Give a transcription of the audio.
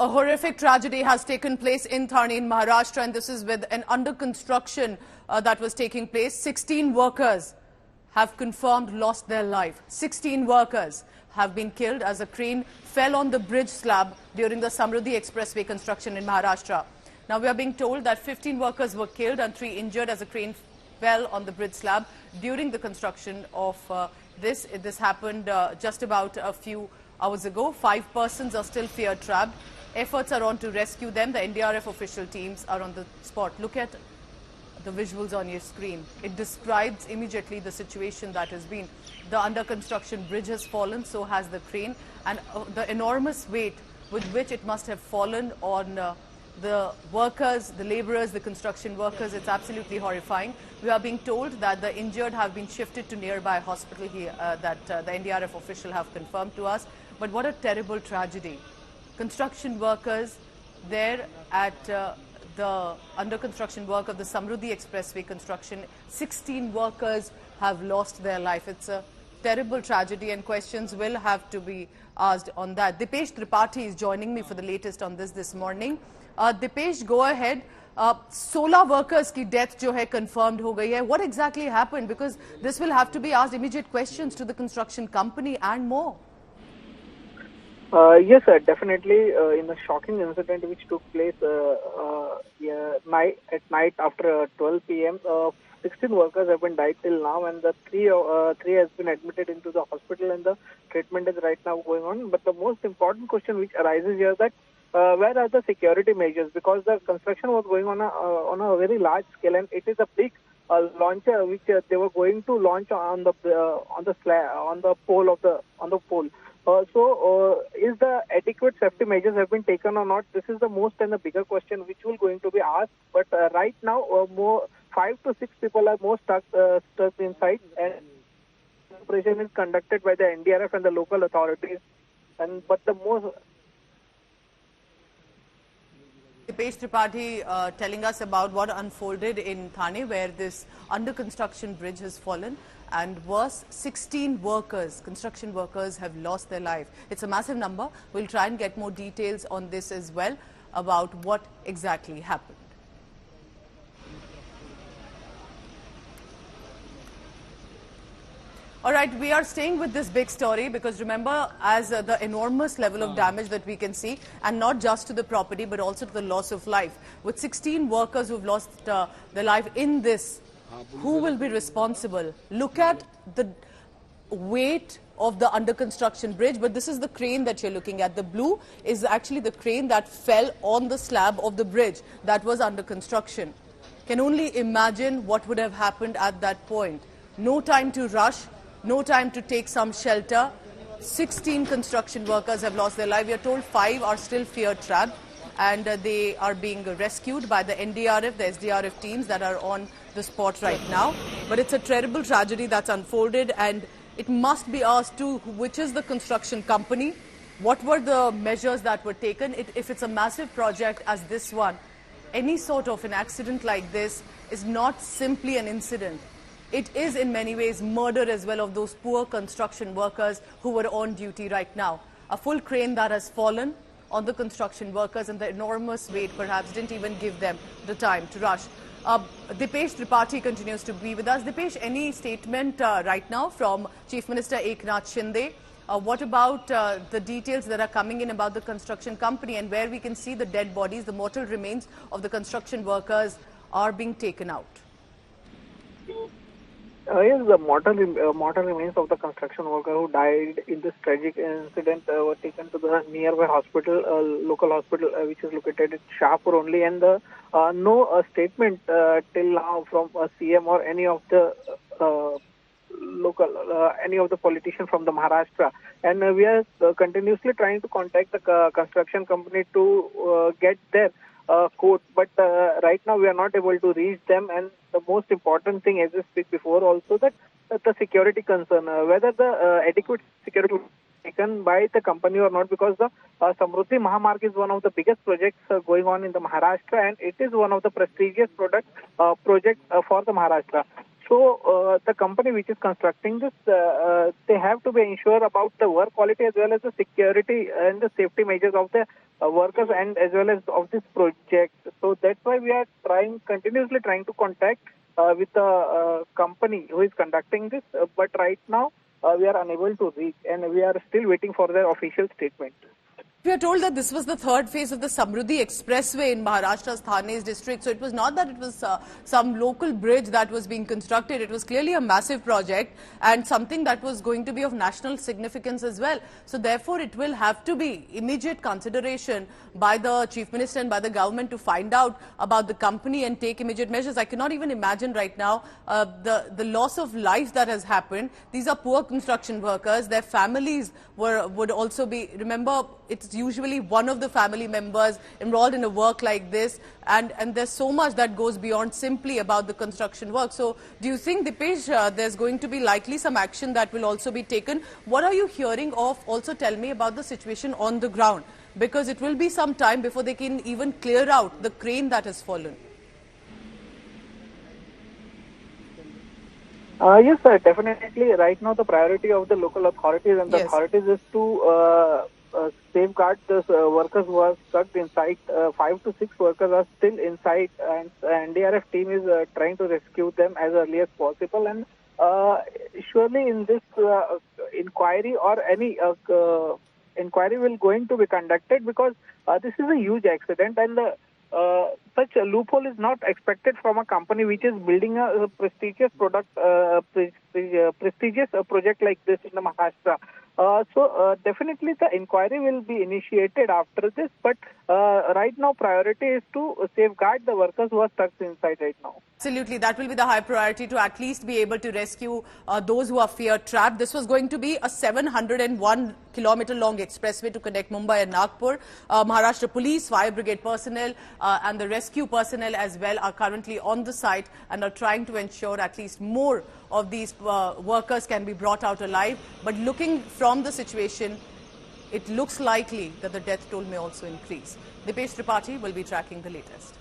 A horrific tragedy has taken place in Thane in Maharashtra, and this is with an under construction that was taking place. 16 workers have confirmed lost their life. 16 workers have been killed as a crane fell on the bridge slab during the Samruddhi Expressway construction in Maharashtra. Now we are being told that 15 workers were killed and 3 injured as a crane fell on the bridge slab during the construction of this. This happened just about a few hours ago. 5 persons are still fear trapped. Efforts are on to rescue them. The NDRF official teams are on the spot. Look at the visuals on your screen. It describes immediately the situation that has been. The under construction bridge has fallen, so has the crane, and the enormous weight with which it must have fallen on the workers, the laborers, the construction workers. It's absolutely horrifying. We are being told that the injured have been shifted to nearby hospital here, that the NDRF official have confirmed to us. But what a terrible tragedy. Construction workers there at the under construction work of the Samruddhi Expressway construction. 16 workers have lost their life. It's a terrible tragedy, and questions will have to be asked on that. Dipesh Tripathi is joining me for the latest on this morning. Dipesh, go ahead. 16 workers की death जो है confirmed हो गई है. What exactly happened? Because this will have to be asked immediate questions to the construction company and more. Yes, sir, definitely. In a shocking incident which took place at night after 12 p.m., 16 workers have been died till now, and the three has been admitted into the hospital, and the treatment is right now going on. But the most important question which arises here that where are the security measures? Because the construction was going on a very large scale, and it is a big launcher which they were going to launch on the pole. Is the adequate safety measures have been taken or not? This is the most and the bigger question which will going to be asked. But right now, more 5 to 6 people are more stuck inside, and operation is conducted by the NDRF and the local authorities. But the most Dipesh Tripathi telling us about what unfolded in Thane, where this under construction bridge has fallen, and worse, 16 workers, construction workers, have lost their life. It's a massive number. We'll try and get more details on this as well about what exactly happened. All right, we are staying with this big story because remember, as the enormous level of damage that we can see, and not just to the property but also to the loss of life. With 16 workers who've lost their life in this, who will be responsible? Look at the weight of the under construction bridge, but this is the crane that you're looking at. The blue is actually the crane that fell on the slab of the bridge that was under construction. Can only imagine what would have happened at that point. No time to rush. No time to take some shelter. 16 construction workers have lost their life. We are told 5 are still fear trapped, and they are being rescued by the NDRF, the SDRF teams that are on the spot right now. But it's a terrible tragedy that's unfolded, and it must be asked too, which is the construction company? What were the measures that were taken? If it's a massive project as this one, any sort of an accident like this is not simply an incident. It is in many ways murder as well of those poor construction workers who were on duty right now. A full crane that has fallen on the construction workers, and the enormous weight perhaps didn't even give them the time to rush. Dipesh Tripathi continues to be with us. Dipesh, any statement right now from Chief Minister Eknath Shinde? What about the details that are coming in about the construction company, and where we can see the dead bodies, the mortal remains of the construction workers are being taken out? Yes, the mortal remains of the construction worker who died in this tragic incident were taken to the nearby hospital, local hospital, which is located in Shahpur only, and no statement till now from CM or any of the any of the politicians from the Maharashtra. And we are continuously trying to contact the construction company to get their quote, but right now we are not able to reach them. And the most important thing, as we speak before also, that the security concern, whether the adequate security taken by the company or not, because the Samruddhi Mahamarg is one of the biggest projects going on in the Maharashtra, and it is one of the prestigious projects for the Maharashtra. So the company which is constructing this, they have to be ensured about the work quality as well as the security and the safety measures of the workers and as well as of this project. So that's why we are continuously trying to contact with the company who is conducting this. But right now we are unable to reach, and we are still waiting for their official statement. We are told that this was the third phase of the Samruddhi Expressway in Maharashtra's Thane district. So it was not that it was some local bridge that was being constructed. It was clearly a massive project and something that was going to be of national significance as well. So therefore, it will have to be immediate consideration by the Chief Minister and by the government to find out about the company and take immediate measures. I cannot even imagine right now the loss of life that has happened. These are poor construction workers. Their families would also be, remember, it's usually one of the family members enrolled in a work like this, and there's so much that goes beyond simply about the construction work. So do you think, Dipesh, there's going to be likely some action that will also be taken? What are you hearing of? Also tell me about the situation on the ground, because it will be some time before they can even clear out the crane that has fallen. Yes, sir, definitely. Right now, the priority of the local authorities and the authorities is to safeguard the workers who are stuck inside. 5 to 6 workers are still inside, and NDRF team is trying to rescue them as early as possible. And surely in this inquiry or any inquiry will going to be conducted, because this is a huge accident, and such a loophole is not expected from a company which is building a prestigious prestigious project like this in the Maharashtra. So definitely the inquiry will be initiated after this, but right now priority is to safeguard the workers who are stuck inside right now. Absolutely, that will be the high priority, to at least be able to rescue those who are fear trapped. This was going to be a 701-kilometer long expressway to connect Mumbai and Nagpur. Maharashtra Police, Fire Brigade personnel and the rescue personnel as well are currently on the site and are trying to ensure at least more of these workers can be brought out alive. But looking from the situation, it looks likely that the death toll may also increase. Dipesh Tripathi will be tracking the latest.